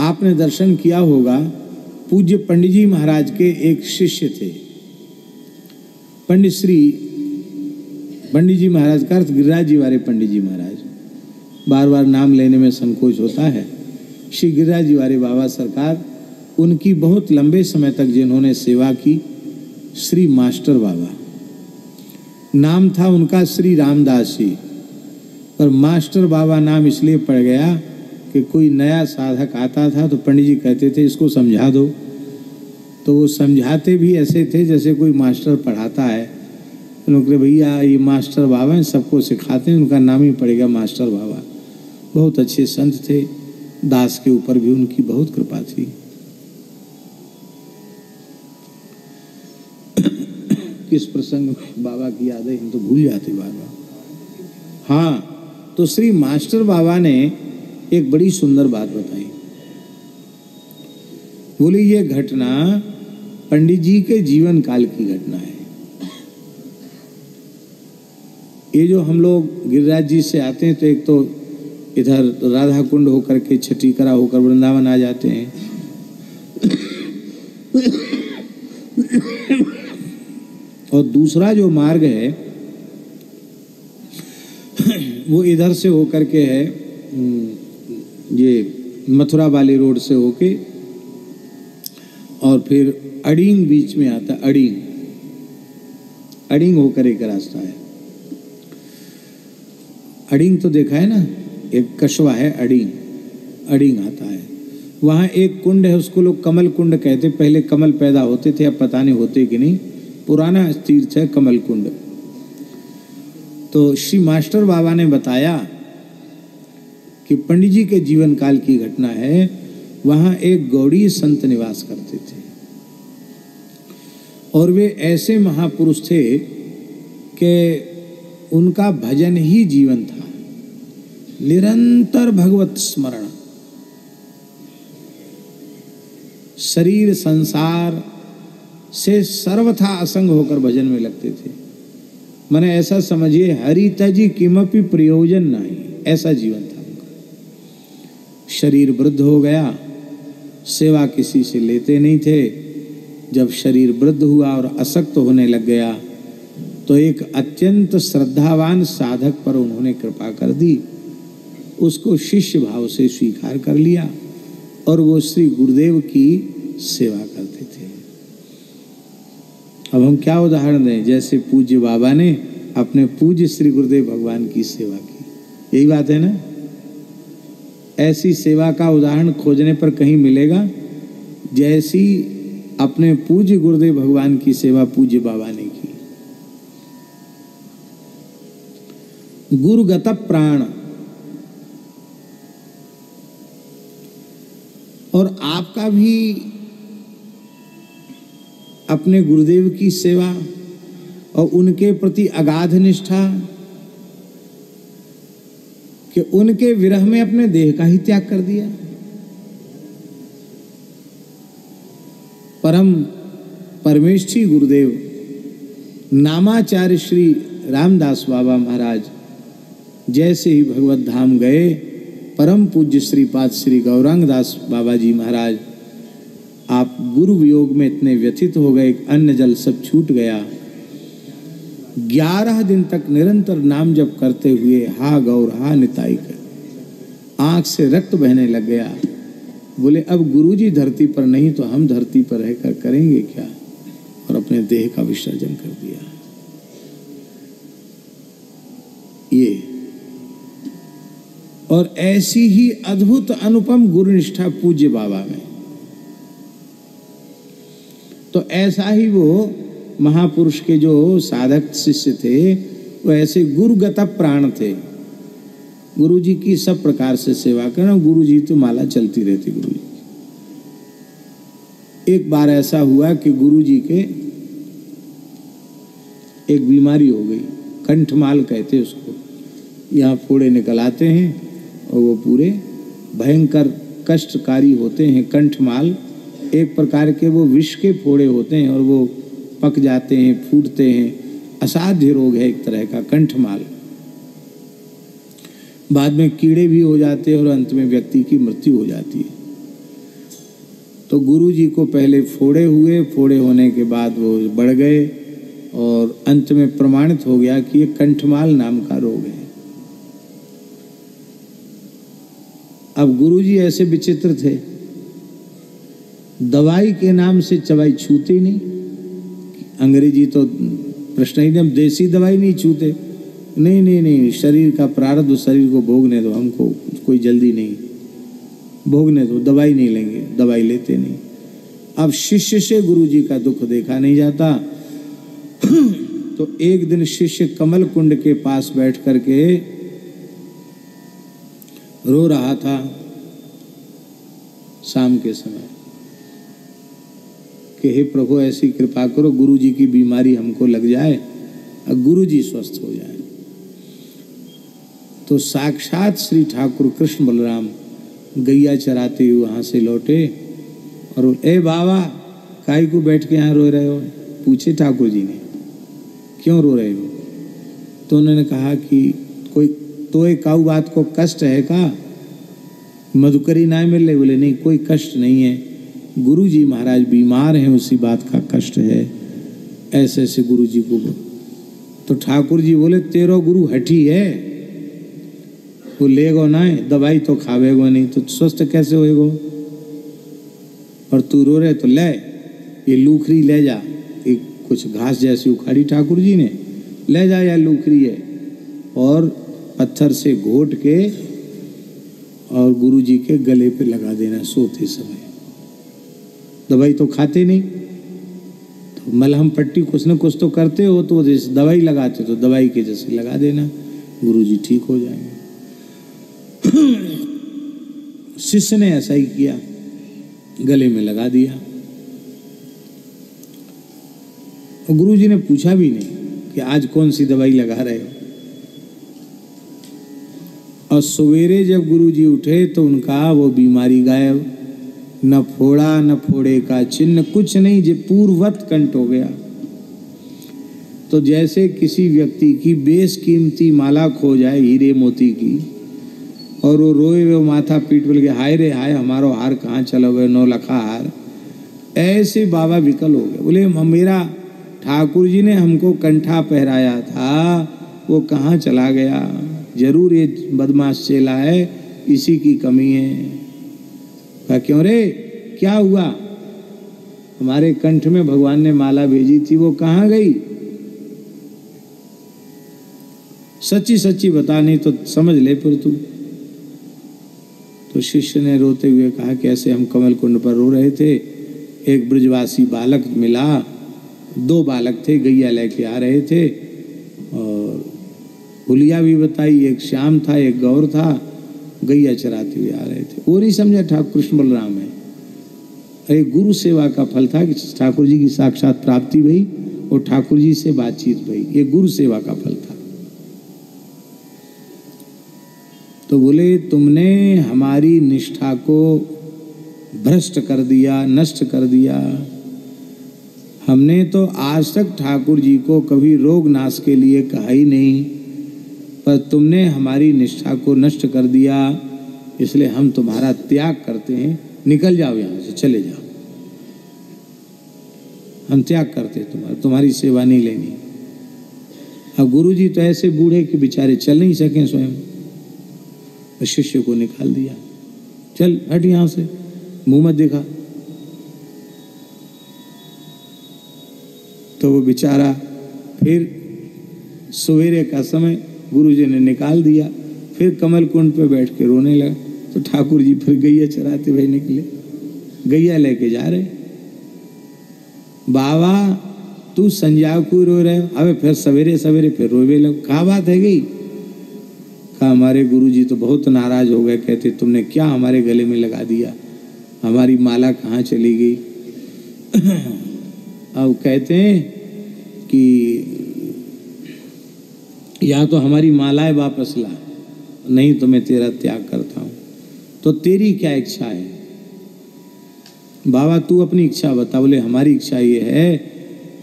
आपने दर्शन किया होगा, पूज्य पंडित जी महाराज के एक शिष्य थे। पंडित जी महाराज का अर्थ गिरिराज जी वाले पंडित जी महाराज, बार बार नाम लेने में संकोच होता है। श्री गिरिराज जी वाले बाबा सरकार, उनकी बहुत लंबे समय तक जिन्होंने सेवा की, श्री मास्टर बाबा नाम था उनका, श्री रामदास जी, पर मास्टर बाबा नाम इसलिए पड़ गया कि कोई नया साधक आता था तो पंडित जी कहते थे इसको समझा दो, तो वो समझाते भी ऐसे थे जैसे कोई मास्टर पढ़ाता है। उन्होंने भैया ये मास्टर बाबा हैं, सबको सिखाते हैं, उनका नाम ही पड़ेगा मास्टर बाबा। बहुत अच्छे संत थे, दास के ऊपर भी उनकी बहुत कृपा थी। किस प्रसंग में बाबा की यादें हम तो भूल जाते बार बार। हाँ, तो श्री मास्टर बाबा ने एक बड़ी सुंदर बात बताई। बोले ये घटना पंडित जी के जीवन काल की घटना है। ये जो हम लोग गिरिराज जी से आते हैं तो एक तो इधर राधा कुंड होकर के छठीकरा होकर वृंदावन आ जाते हैं, और दूसरा जो मार्ग है वो इधर से होकर के है, ये मथुरा वाली रोड से होके, और फिर अड़ींग बीच में आता, अड़ींग होकर एक रास्ता है। अड़ींग तो देखा है ना, एक कस्बा है अड़ींग आता है। वहाँ एक कुंड है, उसको लोग कमल कुंड कहते। पहले कमल पैदा होते थे, अब पता नहीं होते कि नहीं, पुराना तीर्थ है कमल कुंड। तो श्री मास्टर बाबा ने बताया कि पंडित जी के जीवन काल की घटना है। वहाँ एक गौड़ी संत निवास करते थे, और वे ऐसे महापुरुष थे कि उनका भजन ही जीवन था, निरंतर भगवत स्मरण। शरीर संसार से सर्वथा असंग होकर भजन में लगते थे। माने ऐसा समझिए, हरितजी किमपि प्रयोजन नहीं, ऐसा जीवन था उनका। शरीर वृद्ध हो गया, सेवा किसी से लेते नहीं थे। जब शरीर वृद्ध हुआ और असक्त होने लग गया तो एक अत्यंत श्रद्धावान साधक पर उन्होंने कृपा कर दी, उसको शिष्य भाव से स्वीकार कर लिया, और वो श्री गुरुदेव की सेवा करते थे। अब हम क्या उदाहरण दें, जैसे पूज्य बाबा ने अपने पूज्य श्री गुरुदेव भगवान की सेवा की, यही बात है ना। ऐसी सेवा का उदाहरण खोजने पर कहीं मिलेगा जैसी अपने पूज्य गुरुदेव भगवान की सेवा पूज्य बाबा ने की। गुरुगत प्राण, और आपका भी अपने गुरुदेव की सेवा और उनके प्रति अगाध निष्ठा कि उनके विरह में अपने देह का ही त्याग कर दिया। परम परमेष्ठी गुरुदेव नामाचार्य श्री रामदास बाबा महाराज जैसे ही भगवत धाम गए, परम पूज्य श्रीपाद श्री गौरांग दास बाबा जी महाराज आप गुरु वियोग में इतने व्यथित हो गए, अन्न जल सब छूट गया। 11 दिन तक निरंतर नाम जप करते हुए हा गौर हा निताई कर, आंख से रक्त बहने लग गया। बोले अब गुरुजी धरती पर नहीं तो हम धरती पर रहकर करेंगे क्या, और अपने देह का विसर्जन कर दिया। ये और ऐसी ही अद्भुत अनुपम गुरुनिष्ठा पूज्य बाबा में। तो ऐसा ही वो महापुरुष के जो साधक शिष्य थे वो ऐसे गुरुगत प्राण थे। गुरु जी की सब प्रकार से सेवा करना, गुरु जी तो माला चलती रहती गुरु जी। एक बार ऐसा हुआ कि गुरु जी के एक बीमारी हो गई, कंठमाल कहते उसको, यहाँ फोड़े निकल आते हैं और वो पूरे भयंकर कष्टकारी होते हैं। कंठमाल एक प्रकार के वो विष के फोड़े होते हैं और वो पक जाते हैं, फूटते हैं। असाध्य रोग है एक तरह का कंठमाल। बाद में कीड़े भी हो जाते हैं और अंत में व्यक्ति की मृत्यु हो जाती है। तो गुरु जी को पहले फोड़े हुए, फोड़े होने के बाद वो बढ़ गए और अंत में प्रमाणित हो गया कि ये कंठमाल नाम का रोग है। अब गुरु जी ऐसे विचित्र थे, दवाई के नाम से चवाई छूते ही नहीं। अंग्रेजी तो प्रश्न ही नहीं, देसी दवाई नहीं छूते। नहीं नहीं नहीं, शरीर का प्रारब्ध शरीर को भोगने दो, हमको कोई जल्दी नहीं, भोगने दो, दवाई नहीं लेंगे, दवाई लेते नहीं। अब शिष्य से गुरु जी का दुख देखा नहीं जाता। तो एक दिन शिष्य कमल कुंड के पास बैठ करके रो रहा था शाम के समय कि हे प्रभु ऐसी कृपा करो, गुरु जी की बीमारी हमको लग जाए और गुरु जी स्वस्थ हो जाए। तो साक्षात श्री ठाकुर कृष्ण बलराम गैया चराते हुए वहां से लौटे और ए बाबा काहे को बैठ के यहाँ रो रहे हो, पूछे ठाकुर जी ने क्यों रो रहे हो। तो उन्होंने कहा कि कोई तो एक काऊ बात को कष्ट है का, मधुकरी ना मिल रही। बोले नहीं कोई कष्ट नहीं है, गुरु जी महाराज बीमार हैं, उसी बात का कष्ट है। ऐसे ऐसे गुरु जी को। तो ठाकुर जी बोले तेरो गुरु हठी है, वो लेगो ना दवाई तो खावेगो नहीं, तो स्वस्थ कैसे होएगो। और तू रो रहे तो ले ये लूखरी ले जा, एक कुछ घास जैसी उखाड़ी ठाकुर जी ने, ले जा या लूखरी है, और पत्थर से घोट के और गुरु जी के गले पे लगा देना सोते समय। दवाई तो खाते नहीं, तो मलहम पट्टी कुछ न कुछ तो करते हो, तो जैसे दवाई लगाते तो दवाई के जैसे लगा देना, गुरु जी ठीक हो जाएंगे। शिष्य ने ऐसा ही किया, गले में लगा दिया। और गुरु जी ने पूछा भी नहीं कि आज कौन सी दवाई लगा रहे हो। और सवेरे जब गुरु जी उठे तो उनका वो बीमारी गायब, न फोड़ा न फोड़े का चिन्ह, कुछ नहीं, जो पूर्ववत कंठ हो गया। तो जैसे किसी व्यक्ति की बेशकीमती माला खो जाए हीरे मोती की, और वो रोए वो माथा पीट बोल के हाय रे हाय हमारो हार कहाँ चला गया, 9 लखा हार, ऐसे बाबा विकल हो गए। बोले मेरा ठाकुर जी ने हमको कंठा पहराया था, वो कहाँ चला गया, जरूर ये बदमाश चेला है, इसी की कमी है। कहा क्यों रे क्या हुआ, हमारे कंठ में भगवान ने माला भेजी थी, वो कहाँ गई, सच्ची सच्ची बता, नहीं तो समझ ले फिर तू। तो शिष्य ने रोते हुए कहा कि ऐसे हम कमल कुंड पर रो रहे थे, एक ब्रजवासी बालक मिला, 2 बालक थे, गैया लेके आ रहे थे, और हुलिया भी बताई, एक श्याम था एक गौर था, गैया चराते हुए आ रहे थे। वो नहीं समझा ठाकुर कृष्ण बलराम है। अरे गुरु सेवा का फल था कि ठाकुर जी की साक्षात प्राप्ति भई और ठाकुर जी से बातचीत भई, ये गुरु सेवा का फल था। तो बोले तुमने हमारी निष्ठा को भ्रष्ट कर दिया, नष्ट कर दिया। हमने तो आज तक ठाकुर जी को कभी रोग नाश के लिए कहा ही नहीं, पर तुमने हमारी निष्ठा को नष्ट कर दिया, इसलिए हम तुम्हारा त्याग करते हैं, निकल जाओ यहाँ से, चले जाओ, हम त्याग करते तुम्हारी सेवा नहीं लेनी। अब गुरु जी तो ऐसे बूढ़े कि बेचारे चल नहीं सके स्वयं, शिष्य को निकाल दिया, चल हट यहाँ से, मुंह मत दिखा। तो वो बेचारा फिर सवेरे का समय गुरु जी ने निकाल दिया, फिर कमल कुंड पे बैठ के रोने लगा। तो ठाकुर जी फिर गैया चराते हुए निकले, गैया लेके जा रहे। बाबा तू संजाव को रो रहे हो, अबे फिर सवेरे सवेरे फिर रोवे लग, कहा बात है गई। कहा हमारे गुरु जी तो बहुत नाराज हो गए, कहते तुमने क्या हमारे गले में लगा दिया, हमारी माला कहाँ चली गई। अब कहते हैं कि या तो हमारी मालाएं वापस ला, नहीं तो मैं तेरा त्याग करता हूँ। तो तेरी क्या इच्छा है बाबा, तू अपनी इच्छा बता। बोले हमारी इच्छा ये है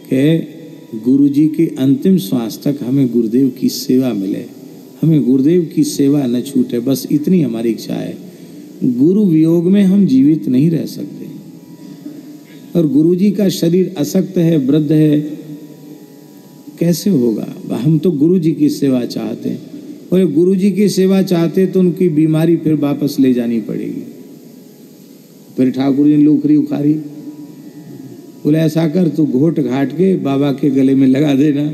कि गुरु जी के अंतिम श्वास तक हमें गुरुदेव की सेवा मिले, हमें गुरुदेव की सेवा न छूटे, बस इतनी हमारी इच्छा है। गुरु वियोग में हम जीवित नहीं रह सकते। और गुरुजी का शरीर अशक्त है, वृद्ध है, कैसे होगा? हम तो गुरुजी की सेवा चाहते हैं, और गुरुजी की सेवा चाहते तो उनकी बीमारी फिर वापस ले जानी पड़ेगी। फिर ठाकुर जी ने लूखरी उखारी, बोले ऐसा कर, तू घोट घाट के बाबा के गले में लगा देना।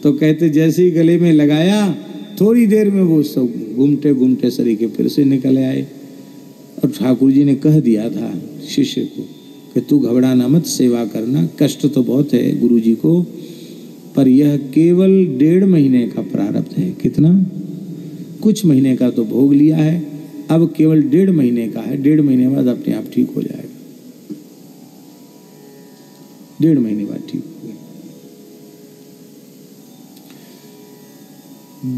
तो कहते जैसे ही गले में लगाया, थोड़ी देर में वो सब घूमते घूमते सरीखे फिर से निकल आए। और ठाकुर जी ने कह दिया था शिष्य को कि तू घबराना मत, सेवा करना, कष्ट तो बहुत है गुरु जी को, पर यह केवल 1.5 महीने का प्रारब्ध है। कितना? कुछ महीने का तो भोग लिया है, अब केवल 1.5 महीने का है। 1.5 महीने बाद अपने आप ठीक हो जाएगा। 1.5 महीने बाद ठीक हो गया।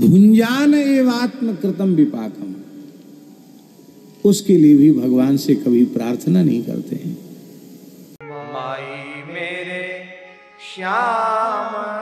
भुंजान एवात्म कृतम विपाकम, उसके लिए भी भगवान से कभी प्रार्थना नहीं करते हैं। माई मेरे श्याम